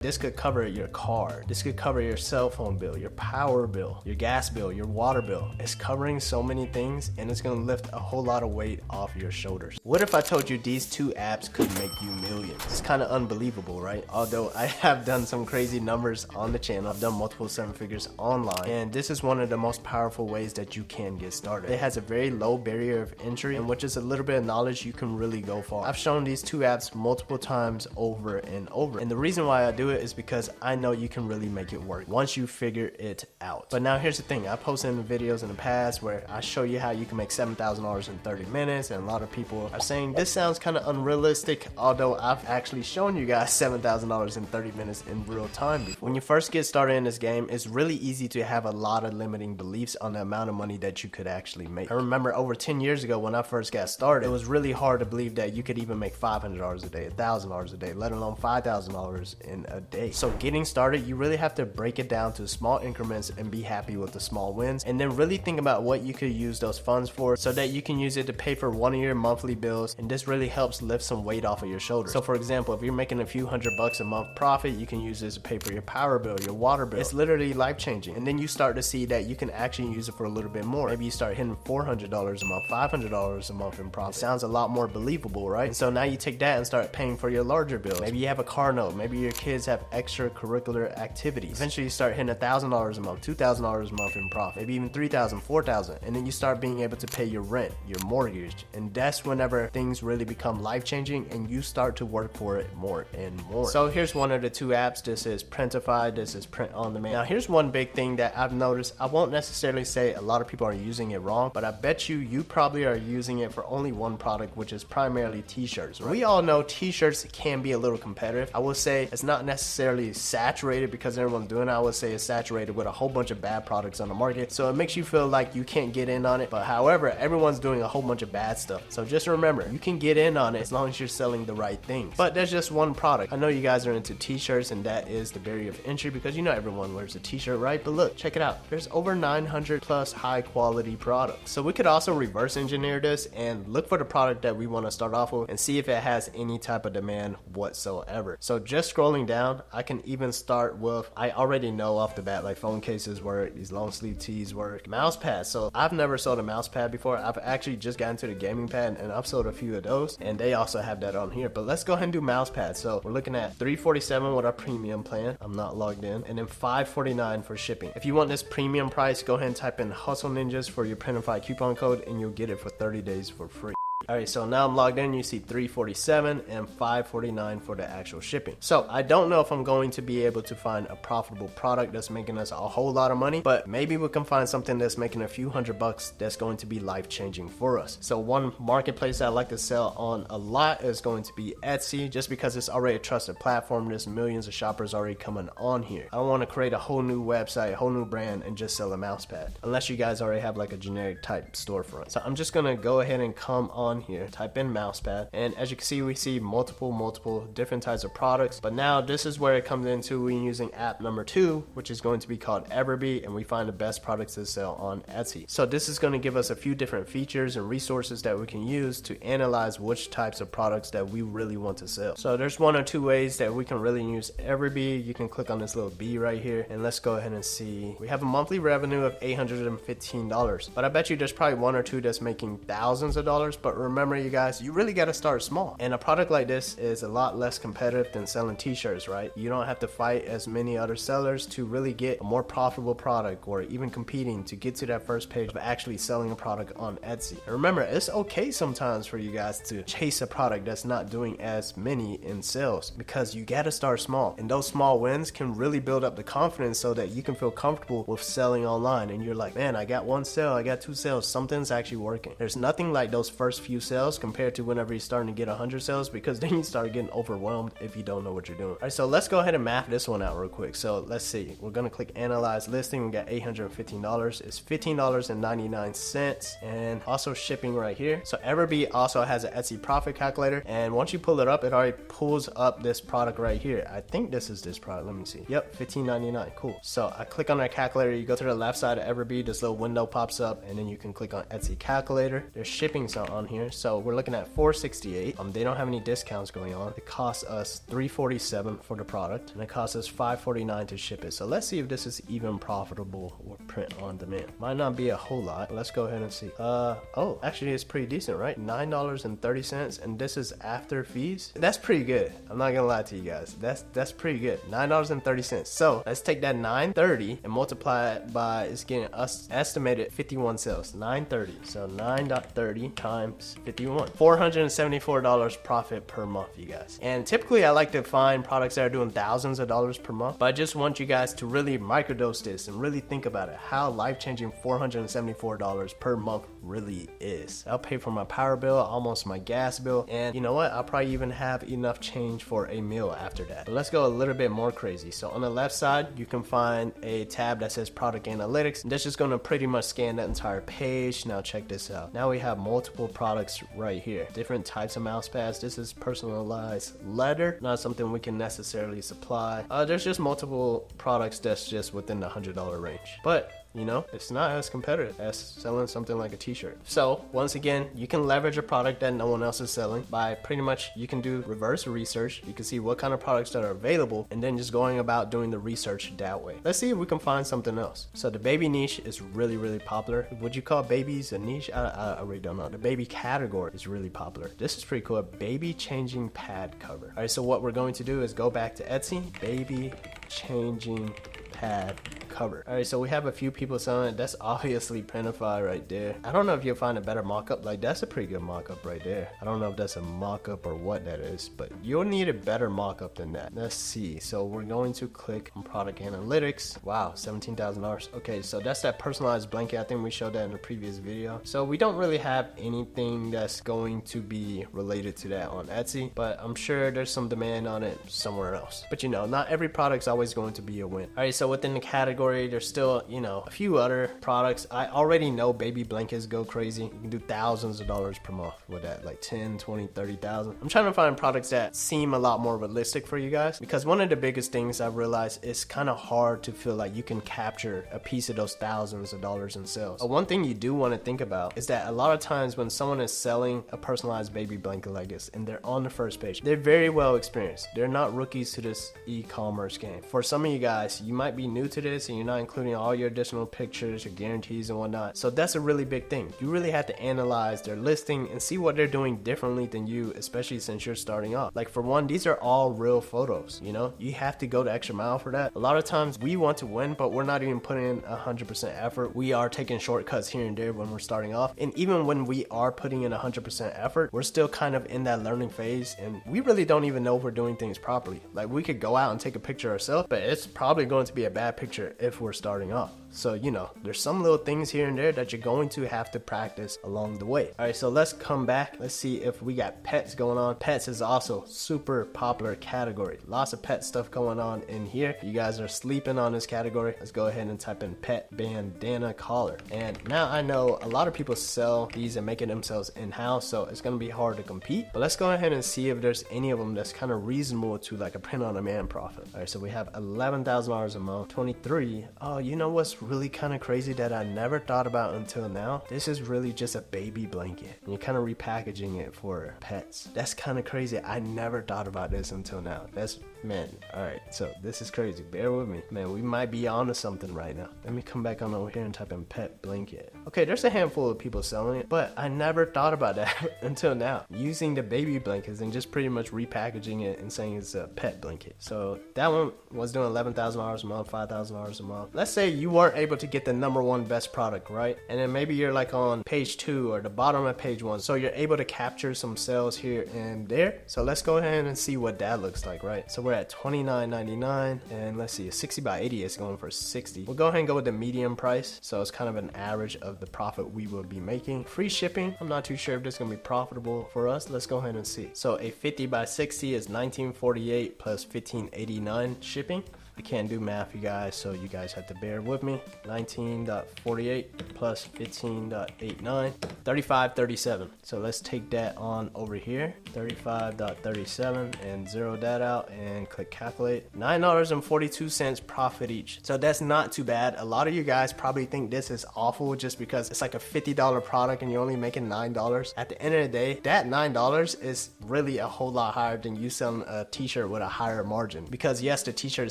This could cover your car. This could cover your cell phone bill, your power bill, your gas bill, your water bill. It's covering so many things, and it's gonna lift a whole lot of weight off your shoulders. What if I told you these two apps could make you millions? It's kind of unbelievable, right? Although I have done some crazy numbers on the channel. I've done multiple 7 figures online, and this is one of the most powerful ways that you can get started. It has a very low barrier of entry, and with just a little bit of knowledge, you can really go far. I've shown these two apps multiple times over and over, and the reason why I do it is because I know you can really make it work once you figure it out. But now here's the thing, I posted in videos in the past where I show you how you can make $7,000 in 30 minutes, and a lot of people are saying this sounds kind of unrealistic, although I've actually shown you guys $7,000 in 30 minutes in real time before. When you first get started in this game, it's really easy to have a lot of limiting beliefs on the amount of money that you could actually make. I remember over 10 years ago when I first got started, it was really hard to believe that you could even make $500 a day, $1,000 a day, let alone $5,000 in a day. So getting started, you really have to break it down to small increments and be happy with the small wins, and then really think about what you could use those funds for so that you can use it to pay for one of your monthly bills, and this really helps lift some weight off of your shoulders. So for example, if you're making a few $100 a month profit, you can use this to pay for your power bill, your water bill. It's literally life-changing, and then you start to see that you can actually use it for a little bit more. Maybe you start hitting $400 a month, $500 a month in profit. It sounds a lot more believable, right? And so now you take that and start paying for your larger bills. Maybe you have a car note, maybe your kids have extracurricular activities. Eventually you start hitting $1,000 a month, $2,000 a month in profit, maybe even $3,000, $4,000, and then you start being able to pay your rent, your mortgage, and that's whenever things really become life-changing and you start to work for it more and more. So here's one of the two apps. This is Printify, this is Print on Demand. Now here's one big thing that I've noticed. I won't necessarily say a lot of people are using it wrong, but I bet you probably are using it for only one product, which is primarily t-shirts, right? We all know t-shirts can be a little competitive. I would say it's not necessarily saturated because everyone's doing it. I would say it's saturated with a whole bunch of bad products on the market, so it makes you feel like you can't get in on it. But however, everyone's doing a whole bunch of bad stuff, so just remember, you can get in on it as long as you're selling the right things. But there's just one product. I know you guys are into t-shirts, and that is the barrier of entry because you know everyone wears a t-shirt, right? But look, check it out, there's over 900 plus high quality products. So we could also reverse engineer this and look for the product that we want to start off with and see if it has any type of demand whatsoever. So just scrolling down, I can even start with, I already know off the bat, like phone cases work, these long sleeve tees work, mouse pads. So I've never sold a mouse pad before. I've actually just gotten to the gaming pad, and I've sold a few of those, and they also have that on here. But let's go ahead and do mouse pads. So we're looking at $347 with our premium plan. I'm not logged in, and then $549 for shipping. If you want this premium price, go ahead and type in Hustle Ninjas for your Printify coupon code, and you'll get it for 30 days for free. Alright, so now I'm logged in. You see $347 and $549 for the actual shipping. So I don't know if I'm going to be able to find a profitable product that's making us a whole lot of money, but maybe we can find something that's making a few $100 that's going to be life-changing for us. So one marketplace I like to sell on a lot is going to be Etsy, just because it's already a trusted platform. There's millions of shoppers already coming on here. I don't want to create a whole new website, a whole new brand, and just sell a mouse pad, unless you guys already have like a generic type storefront. So I'm just gonna go ahead and come on here, type in mousepad, and as you can see, we see multiple different types of products. But now this is where it comes into, we're using app number 2, which is going to be called Everbee, and we find the best products to sell on Etsy. So this is going to give us a few different features and resources that we can use to analyze which types of products that we really want to sell. So there's one or two ways that we can really use Everbee. You can click on this little B right here, and let's go ahead and see. We have a monthly revenue of $815, but I bet you there's probably one or two that's making thousands of dollars. But remember, you guys, you really got to start small, and a product like this is a lot less competitive than selling t-shirts, right? You don't have to fight as many other sellers to really get a more profitable product, or even competing to get to that first page of actually selling a product on Etsy. And remember, it's okay sometimes for you guys to chase a product that's not doing as many in sales, because you got to start small, and those small wins can really build up the confidence so that you can feel comfortable with selling online. And you're like, man, I got one sale, I got two sales, something's actually working. There's nothing like those first few sales compared to whenever you're starting to get 100 sales, because then you start getting overwhelmed if you don't know what you're doing. All right, so let's go ahead and map this one out real quick. So let's see, we're gonna click analyze listing. We got $815. It's $15.99, and also shipping right here. So Everbee also has an Etsy profit calculator, and once you pull it up, it already pulls up this product right here. I think this is this product. Let me see. Yep, $15.99. Cool. So I click on that calculator. You go to the left side of Everbee, this little window pops up, and then you can click on Etsy calculator. There's shipping on here. here. So we're looking at $468. They don't have any discounts going on. It costs us $347 for the product, and it costs us $549 to ship it. So let's see if this is even profitable or print on demand. Might not be a whole lot, but let's go ahead and see. Oh, actually it's pretty decent, right? $9.30, and this is after fees. That's pretty good. I'm not gonna lie to you guys. That's pretty good. $9.30. So let's take that $9.30 and multiply it by, it's getting us estimated 51 sales. $9.30. So 9.30 times 51. $474 profit per month, you guys. And typically I like to find products that are doing thousands of dollars per month, but I just want you guys to really microdose this and really think about it, how life-changing $474 per month really is. I'll pay for my power bill, almost my gas bill, and you know what, I'll probably even have enough change for a meal after that. But let's go a little bit more crazy. So on the left side you can find a tab that says product analytics, and that's just going to pretty much scan that entire page. Now check this out. Now we have multiple products right here, different types of mouse pads. This is personalized leather, not something we can necessarily supply. There's just multiple products that's just within the $100 range, but you know, it's not as competitive as selling something like a t-shirt. So once again, you can leverage a product that no one else is selling by pretty much, you can do reverse research. You can see what kind of products that are available and then just going about doing the research that way. Let's see if we can find something else. So the baby niche is really, really popular. Would you call babies a niche? I really don't know. The baby category is really popular. This is pretty cool. A baby changing pad cover. All right, so what we're going to do is go back to Etsy, baby changing pad cover. All right, so we have a few people selling it. That's obviously printified right there. I don't know if you'll find a better mock-up. Like, that's a pretty good mock-up right there. I don't know if that's a mock-up or what that is, but you'll need a better mock-up than that. Let's see. So we're going to click on product analytics. Wow, $17,000. Okay, so that's that personalized blanket. I think we showed that in the previous video. So we don't really have anything that's going to be related to that on Etsy, but I'm sure there's some demand on it somewhere else. But you know, not every product's always going to be a win. All right, so within the category, there's still, you know, a few other products. I already know baby blankets go crazy. You can do thousands of dollars per month with that, like 10, 20, 30,000. I'm trying to find products that seem a lot more realistic for you guys, because one of the biggest things I've realized, it's kind of hard to feel like you can capture a piece of those thousands of dollars in sales. One thing you do want to think about is that a lot of times when someone is selling a personalized baby blanket like this and they're on the first page, they're very well experienced. They're not rookies to this e-commerce game. For some of you guys, you might be new to this and you're not including all your additional pictures, your guarantees and whatnot. So that's a really big thing. You really have to analyze their listing and see what they're doing differently than you, especially since you're starting off. Like, for one, these are all real photos, you know? You have to go the extra mile for that. A lot of times we want to win, but we're not even putting in 100% effort. We are taking shortcuts here and there when we're starting off. And even when we are putting in 100% effort, we're still kind of in that learning phase, and we really don't even know if we're doing things properly. Like, we could go out and take a picture ourselves, but it's probably going to be a bad picture if we're starting off. So, you know, there's some little things here and there that you're going to have to practice along the way. All right, so let's come back. Let's see if we got pets going on. Pets is also super popular category. Lots of pet stuff going on in here. You guys are sleeping on this category. Let's go ahead and type in pet bandana collar. And now I know a lot of people sell these and make it themselves in-house, so it's going to be hard to compete. But let's go ahead and see if there's any of them that's kind of reasonable to like a print-on-demand profit. All right, so we have $11,000 a month, 23. Oh, you know what's really kind of crazy that I never thought about until now? This is really just a baby blanket, and you're kind of repackaging it for pets. That's kind of crazy. I never thought about this until now. That's, man. All right, so this is crazy. Bear with me, man. We might be onto something right now. Let me come back on over here and type in pet blanket. Okay, there's a handful of people selling it, but I never thought about that until now. Using the baby blankets and just pretty much repackaging it and saying it's a pet blanket. So that one was doing $11,000 a month, $5,000 a month. Let's say you weren't able to get the #1 best product, right? And then maybe you're like on page 2 or the bottom of page 1, so you're able to capture some sales here and there. So let's go ahead and see what that looks like, right? So we're at $29.99, and let's see, a 60 by 80 is going for 60. We'll go ahead and go with the medium price, so it's kind of an average of the profit we will be making. Free shipping, I'm not too sure if this is gonna be profitable for us. Let's go ahead and see. So a 50 by 60 is $19.48 plus $15.89 shipping. I can't do math, you guys, so you guys have to bear with me. 19.48 plus 15.89, 35.37. So let's take that on over here, 35.37, and zero that out and and click calculate. $9.42 profit each. So that's not too bad. A lot of you guys probably think this is awful just because it's like a $50 product and you're only making $9. At the end of the day, that $9 is really a whole lot higher than you selling a t-shirt with a higher margin. Because yes, the t-shirt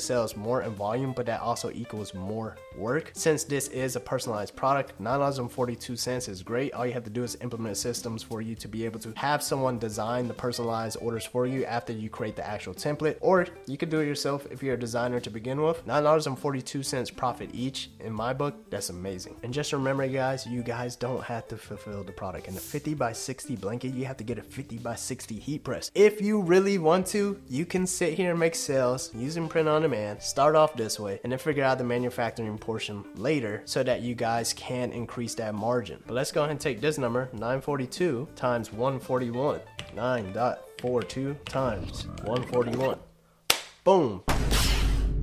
sells more in volume, but that also equals more work. Since this is a personalized product, $9.42 is great. All you have to do is implement systems for you to be able to have someone design the personalized orders for you after you create the actual template, or you can do it yourself if you're a designer to begin with. $9.42 profit each. In my book, that's amazing. And just remember guys, you guys don't have to fulfill the product. In a 50 by 60 blanket, you have to get a 50 by 60 heat press. If you really want to, you can sit here and make sales using print on demand, start off this way, and then figure out the manufacturing portion later so that you guys can increase that margin. But let's go ahead and take this number, 942 times 141. 9.42 times 141. Boom.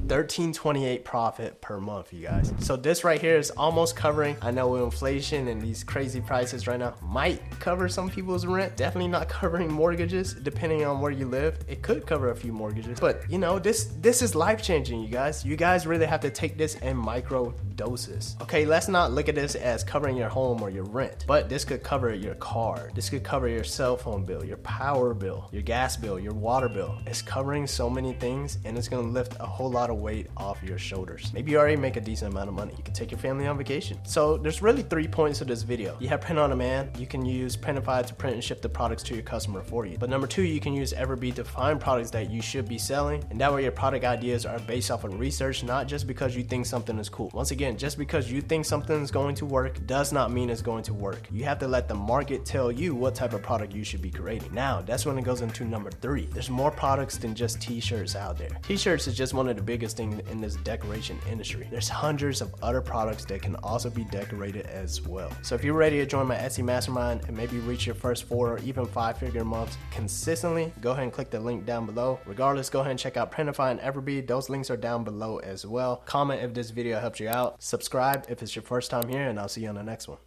$13.28 profit per month, you guys. So this right here is almost covering, I know with inflation and these crazy prices right now, might cover some people's rent. Definitely not covering mortgages, depending on where you live. It could cover a few mortgages, but you know, this is life-changing, you guys. You guys really have to take this in micro doses. Okay, let's not look at this as covering your home or your rent, but this could cover your car. This could cover your cell phone bill, your power bill, your gas bill, your water bill. It's covering so many things, and it's gonna lift a whole lot of weight off your shoulders. Maybe you already make a decent amount of money. You can take your family on vacation. So there's really 3 points to this video. You have print on demand. You can use Printify to print and ship the products to your customer for you. But number 2, you can use Everbee to find products that you should be selling, and that way your product ideas are based off of research, not just because you think something is cool. Once again, just because you think something is going to work does not mean it's going to work. You have to let the market tell you what type of product you should be creating. Now, that's when it goes into number 3. There's more products than just t-shirts out there. T-shirts is just one of the biggest things in this decoration industry. There's hundreds of other products that can also be decorated as well. So if you're ready to join my Etsy mastermind and maybe reach your first 4 or even 5-figure months consistently, go ahead and click the link down below. Regardless, go ahead and check out Printify and Everbee. Those links are down below as well. Comment if this video helped you out. Subscribe if it's your first time here, and I'll see you on the next one.